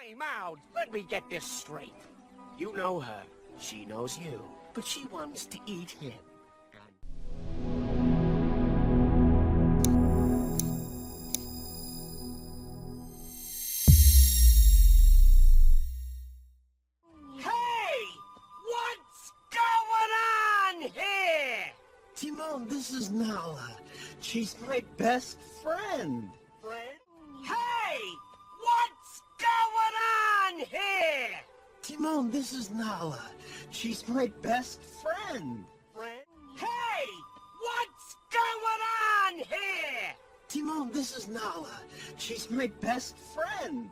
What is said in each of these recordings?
Time out. Let me get this straight. You know her. She knows you. But she wants to eat him. Hey! What's going on here? Timon, this is Nala. She's my best friend. Hey! What's going on here? Timon, this is Nala. She's my best friend. Hey! What's going on here? Timon, this is Nala. She's my best friend.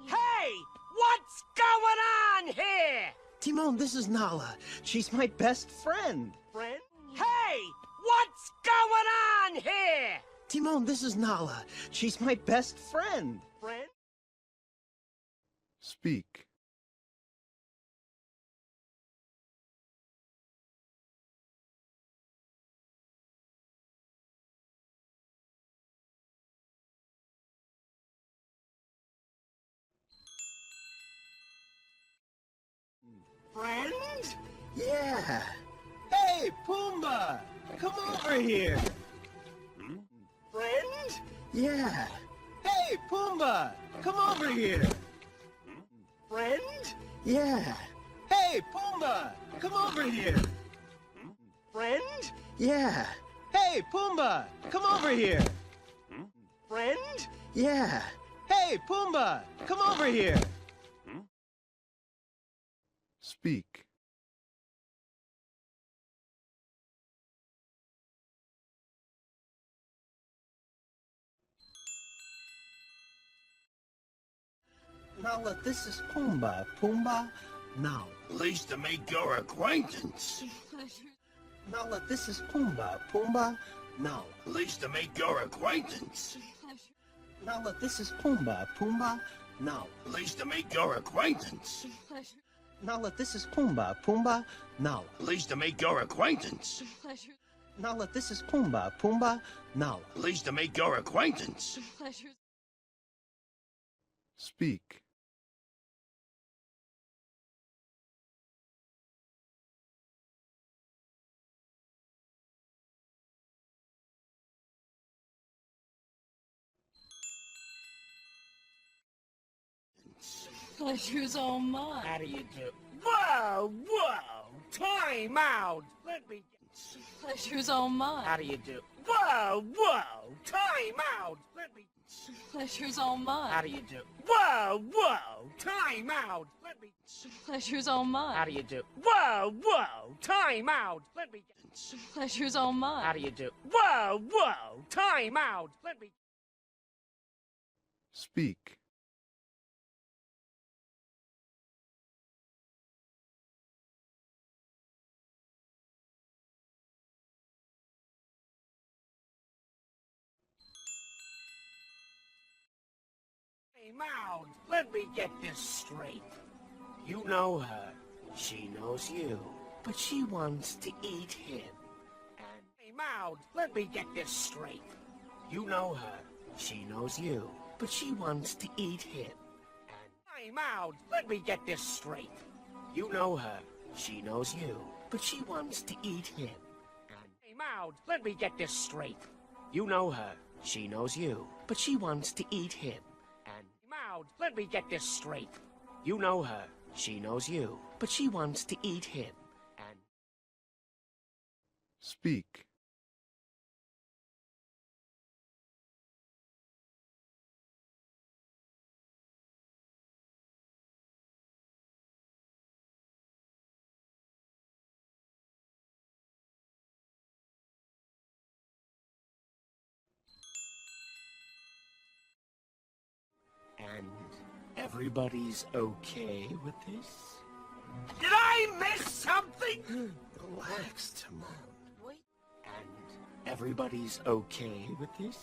Hey! What's going on here? Timon, this is Nala. She's my best friend. Hey! What's going on here? Timon, this is Nala. She's my best friend. Speak. Friend? Yeah. Hey, Pumbaa! Come over here. Friend? Yeah. Hey, Pumbaa! Come over here. Friend? Yeah. Hey, Pumbaa! Come over here. Friend? Yeah. Hey, Pumbaa! Come over here. Friend? Yeah. Hey, Pumbaa! Come over here. Speak. Nala, this is Pumbaa. Pumbaa, now. Pleased to make your acquaintance. Nala, this is Pumbaa. Pumbaa, now. Pleased to make your acquaintance. Nala, this is Pumbaa. Pumbaa, now. Pleased to make your acquaintance. Nala, this is Pumbaa. Pumbaa, now. Pleased to make your acquaintance. Nala, this is Pumbaa. Pumbaa, now. Pleased to make your acquaintance. Speak. Pleasure's all mine. How do you do? Whoa, whoa! Time out! Let me get... Pleasure's all mine. How do you do? Whoa, whoa! Time out! Let me... Pleasure's all mine. How do you do? Whoa, whoa! Time out! Let me... Pleasure's all mine. How do you do? Whoa, whoa! Time out! Let me get... Pleasure's all mine. How do you do? Whoa, whoa! Time out! Let me... Speak. Time out! Let me get this straight. You know her. She knows you. But she wants to eat him. And time out! Let me get this straight. You know her. She knows you. But she wants to eat him. And time out! Let me get this straight. You know her. She knows you. But she wants to eat him. And time out! Let me get this straight. You know her. She knows you. But she wants to eat him. Let me get this straight. You know her. She knows you. But she wants to eat him. And... Speak. And everybody's okay with this? Did I miss something? Relax, Timon. Wait. And everybody's okay with this?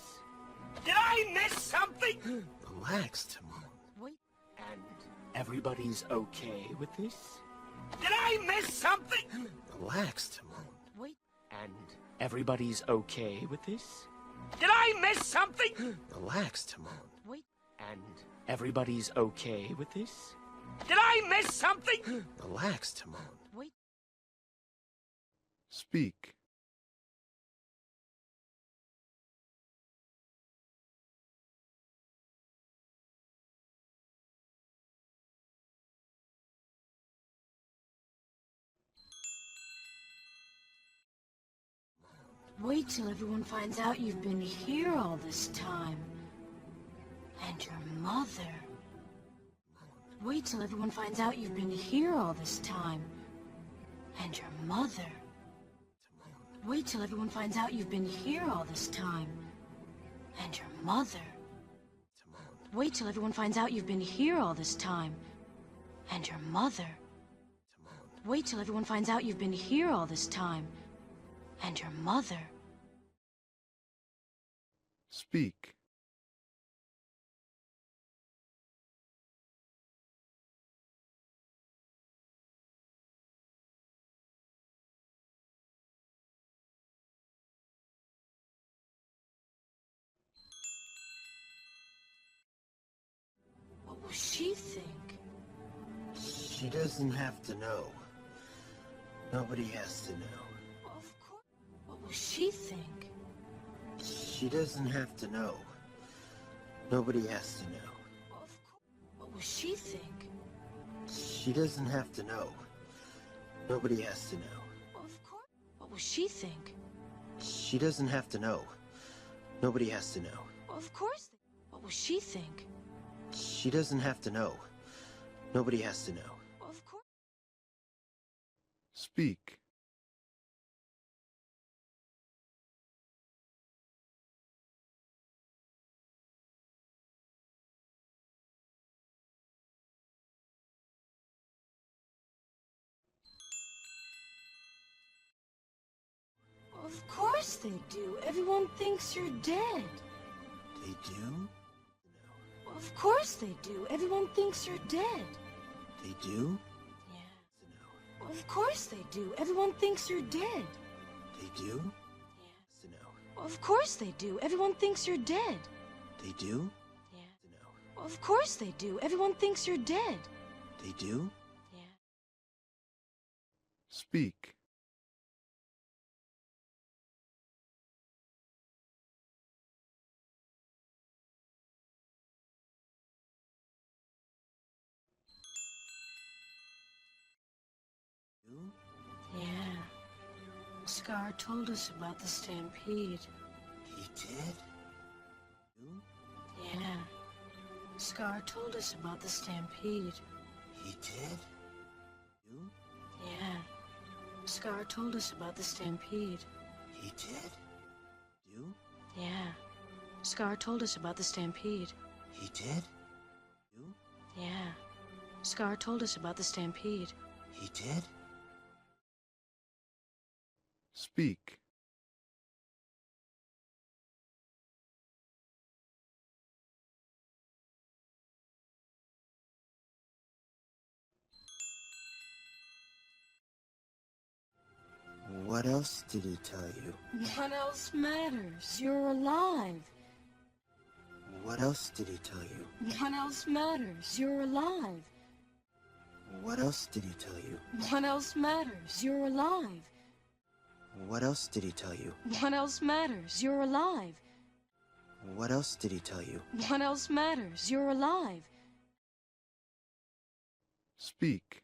Did I miss something? Relax, Timon. Wait. And everybody's okay with this? Did I miss something? Relax, Timon. Wait. And everybody's okay with this? Did I miss something? Relax, Timon. Wait. And Everybody's okay with this? Did I miss something? Relax, Timon. Wait. Speak. Wait till everyone finds out you've been here all this time. And your mother. Wait till everyone finds out you've been here all this time. And your mother. Wait till everyone finds out you've been here all this time. And your mother. Wait till everyone finds out you've been here all this time. And your mother. Wait till everyone finds out you've been here all this time. And your mother. Speak. What will she think? She doesn't have to know. Nobody has to know. Of course. What will she think? She doesn't have to know. Nobody has to know. Of course. What will she think? She doesn't have to know. Nobody has to know. Of course. What will she think? She doesn't have to know. Nobody has to know. Of course. What will she think? She doesn't have to know. Nobody has to know. Of course. Speak. Of course they do. Everyone thinks you're dead. They do? Of course they do. Everyone thinks you're dead. They do? Yeah. Of course they do. Everyone thinks you're dead. They do? Yeah. No. Of course they do. Everyone thinks you're dead. They do? Yeah. No. Of course they do. Everyone thinks you're dead. They do? Yeah. Speak. Do? Yeah. Scar told us about the stampede. He did? Do? Yeah. Scar told us about the stampede. He did? Do? Yeah. Scar told us about the stampede. He did? Do? Yeah. Scar told us about the stampede. He did? Do? Yeah. Scar told us about the stampede. He did? Speak. What else did he tell you? What else matters? You're alive. What else did he tell you? What else matters? You're alive. What else did he tell you? What else matters? You're alive. What else did he tell you? What else matters? You're alive. What else did he tell you? What else matters? You're alive. Speak.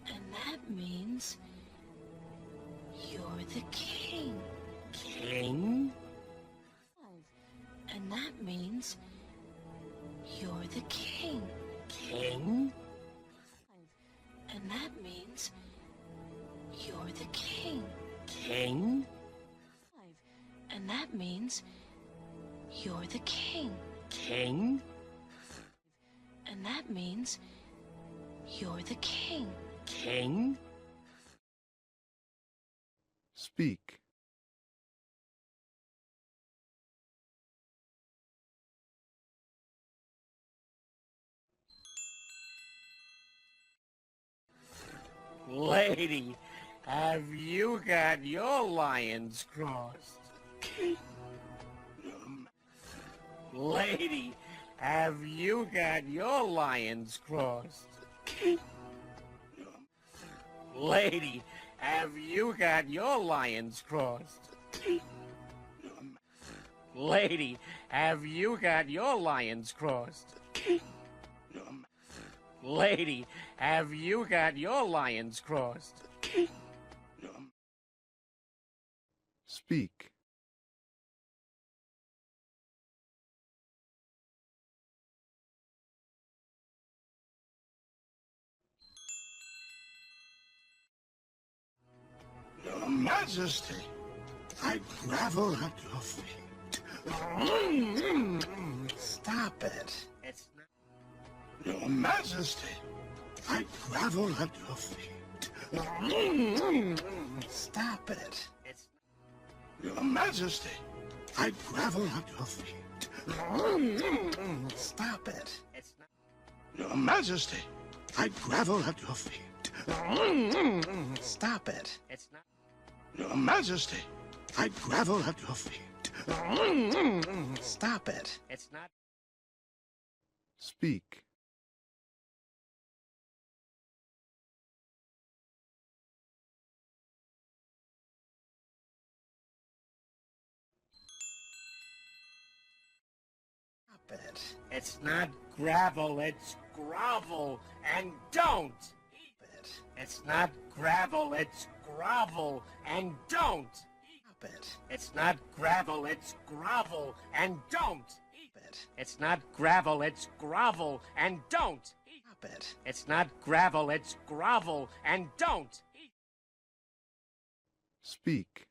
And that means you're the king. King? And that means you're the king. King? And that means you're the king. King? And that means you're the king. King? And that means you're the king. King? Speak. Lady, have you got your lions crossed? Lady, have you got your lions crossed? Lady, have you got your lions crossed? Lady, have you got your lions crossed? Lady, have you got your lions crossed? Speak. Your Majesty, I grovel at your feet. Stop it. It's not. Your Majesty, I grovel at your feet. Stop it. It's Your Majesty, I grovel at your feet. Stop it. it's not. Your Majesty, I grovel at your feet. Stop it. It's not. Your Majesty, I grovel at your feet. Stop it. It's not. Speak. Stop it. It's not gravel, it's grovel, and don't! It's not gravel, it's grovel, and don't! Stop it. It's not gravel, it's grovel, and don't! Stop it. It's not gravel, it's grovel, and don't! Stop it. It's not gravel, it's grovel, and don't! Speak.